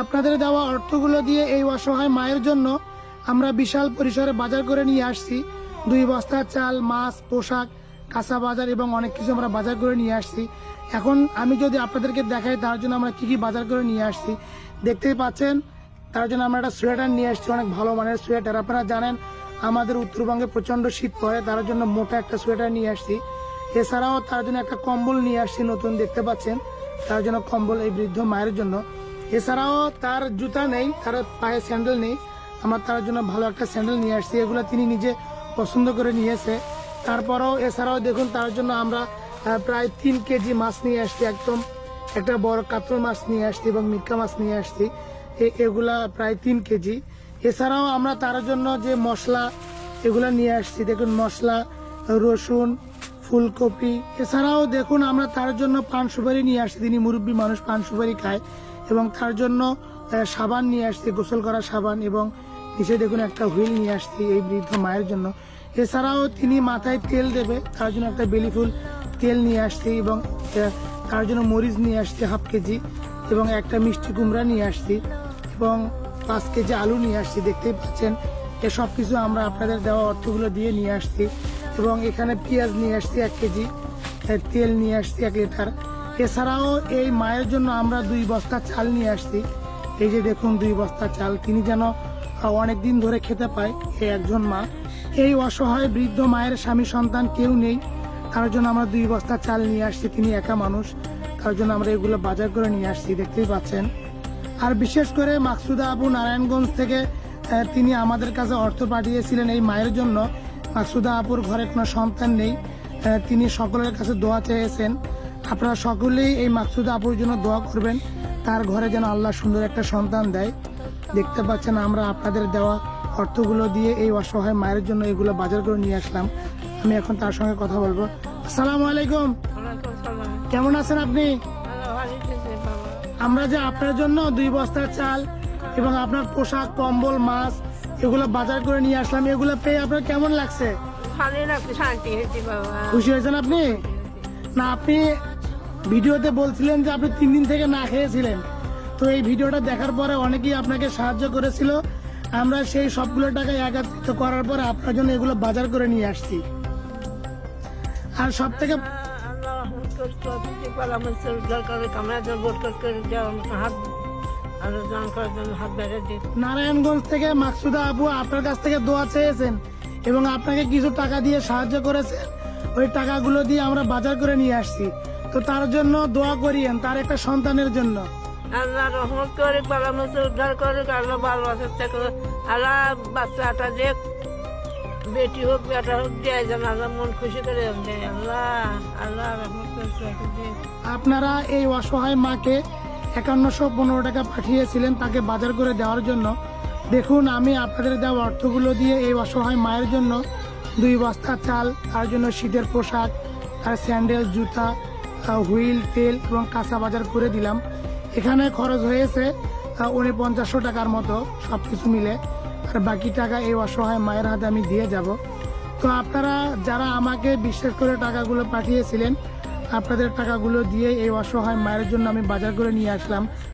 আপনাদের দেওয়া অর্থগুলো দিয়ে এই অসহায় মায়ের জন্য আমরা বিশাল পরিসরে বাজার করে নিয়ে আসছি। 2 বস্তা চাল, মাছ, পোশাক, কাঁচা বাজার এবং অনেক কিছু আমরা বাজার করে নিয়ে আসছি। এখন আমি যদি আপনাদেরকে দেখাই তার জন্য আমরা কি কি বাজার করে নিয়ে আসছি দেখতেই পাচ্ছেন। তার জন্য আমরা একটা সোয়েটার নিয়ে আসছি, অনেক ভালো মানের সোয়েটার। আপনারা জানেন আমাদের উত্তরবঙ্গে প্রচন্ড শীত পড়ে, তার জন্য মোটা একটা সোয়েটার নিয়ে আসছি। এছাড়াও তার জন্য একটা কম্বল নিয়ে আসছি নতুন, দেখতে পাচ্ছেন, তার জন্য কম্বল এই বৃদ্ধ মায়ের জন্য। এছাড়াও তার জুতা নেই, তার পায়ে স্যান্ডেল নেই, আমরা তার জন্য ভালো একটা স্যান্ডেল নিয়ে আসছি। এগুলো তিনি নিজে পছন্দ করে নিয়েছে। তারপরেও এছাড়াও দেখুন তার জন্য আমরা প্রায় 3 কেজি মাছ নিয়ে আসছি, একদম একটা বড় কাতল মাছ নিয়ে আসছি এবং মিটকা মাছ নিয়ে আসছি, এগুলা প্রায় 3 কেজি। এছাড়াও আমরা তার জন্য যে মশলা এগুলা নিয়ে আসছি, দেখুন মশলা, রসুন, ফুলকপি। এছাড়াও দেখুন আমরা তার জন্য পান সুপারি নিয়ে আসছি, তিনি মুরব্বী মানুষ, পান সুপারি খায়। এবং তার জন্য সাবান নিয়ে আসছি, গোসল করা সাবান, এবং নিচে দেখুন একটা হুইল নিয়ে আসছি এই বৃদ্ধ মায়ের জন্য। এছাড়াও তিনি মাথায় তেল দেবে, তার জন্য একটা বেলি ফুল তেল নিয়ে আসছি, এবং তার জন্য মরিচ নিয়ে আসছি 1/2 কেজি, এবং একটা মিষ্টি কুমড়া নিয়ে আসছি, এবং 5 কেজি আলু নিয়ে আসছি। দেখতেই পাচ্ছেন এসব কিছু আমরা আপনাদের দেওয়া অর্থগুলো দিয়ে নিয়ে আসছি। এবং এখানে পেঁয়াজ নিয়ে আসছি 1 কেজি, তেল নিয়ে আসছি 1 লিটার। এছাড়াও এই মায়ের জন্য আমরা 2 বস্তা চাল নিয়ে আসছি। এই যে দেখুন 2 বস্তা চাল, তিনি যেন অনেকদিন ধরে খেতে পায় এই একজন মা। এই অসহায় বৃদ্ধ মায়ের স্বামী সন্তান কেউ নেই, তার জন্য আমরা 2 বস্তা চাল নিয়ে আসছি, তিনি একা মানুষ, তার জন্য আমরা এগুলো বাজার করে নিয়ে আসছি, দেখতেই পাচ্ছেন। আর বিশেষ করে মাকসুদা আপু নারায়ণগঞ্জ থেকে তিনি আমাদের কাছে অর্থ পাঠিয়েছিলেন এই মায়ের জন্য। মাকসুদা আপুর ঘরে কোনো সন্তান নেই, তিনি সকলের কাছে দোয়া চেয়েছেন। আপনারা সকলেই এই মাকসুদা আপুর জন্য দোয়া করবেন, তার ঘরে যেন আল্লাহ সুন্দর একটা সন্তান দেয়। দেখতে পাচ্ছেন আমরা আপনাদের দেওয়া অর্থগুলো দিয়ে এই অসহায় মায়ের জন্য এগুলো বাজার করে নিয়ে আসলাম। আমি এখন তার সঙ্গে কথা বলবো। আসসালামু আলাইকুম, কেমন আছেন আপনি? আমরা যে আপনার জন্য 2 বস্তা চাল এবং আপনার পোশাক, কম্বল, মাছ এগুলো বাজার করে নিয়ে আসলাম, এগুলো পেয়ে আপনার কেমন লাগছে? খুশি হয়েছেন আপনি? না, আপনি ভিডিওতে বলছিলেন যে আপনি 3 দিন থেকে না খেয়েছিলেন, তো এই ভিডিওটা দেখার পরে অনেকেই আপনাকে সাহায্য করেছিল। আমরা সেই সবগুলো টাকা একত্রিত করার পরে আপনার জন্য এগুলো বাজার করে নিয়ে আসছি। আর সব থেকে নারায়ণগঞ্জ থেকে মাকসুদা আপু আপনার কাছ থেকে দোয়া চেয়েছেন এবং আপনাকে কিছু টাকা দিয়ে সাহায্য করেছেন, ওই টাকাগুলো দিয়ে আমরা বাজার করে নিয়ে আসছি। তো তার জন্য দোয়া করিয়েন, তার একটা সন্তানের জন্য। আল্লাহ রহমত করে, বালা মাছ উদ্ধার করে, আল্লাহ ভালো বাচ্চা করে, আল্লাহ বাচ্চাটা দেখ, বেটি হোক বেটা হোক দেয় যেন আল্লাহ মন খুশি করে দেয়। আল্লাহ আল্লাহ রহমত করে। আপনারা এই অসহায় মাকে 5115 টাকা পাঠিয়েছিলেন তাকে বাজার করে দেওয়ার জন্য। দেখুন আমি আপনাদের দেওয়া অর্থগুলো দিয়ে এই অসহায় মায়ের জন্য 2 বস্তা চাল, তার জন্য শীতের পোশাক, আর স্যান্ডেল, জুতা, হুইল, তেল এবং কাঁচা বাজার করে দিলাম। এখানে খরচ হয়েছে 4900 টাকার মতো সবকিছু মিলে, আর বাকি টাকা এই অসহায় মায়ের হাতে আমি দিয়ে যাব। তো আপনারা যারা আমাকে বিশ্বাস করে টাকাগুলো পাঠিয়েছিলেন, আপনাদের টাকাগুলো দিয়ে এই অসহায় মায়ের জন্য আমি বাজার করে নিয়ে আসলাম।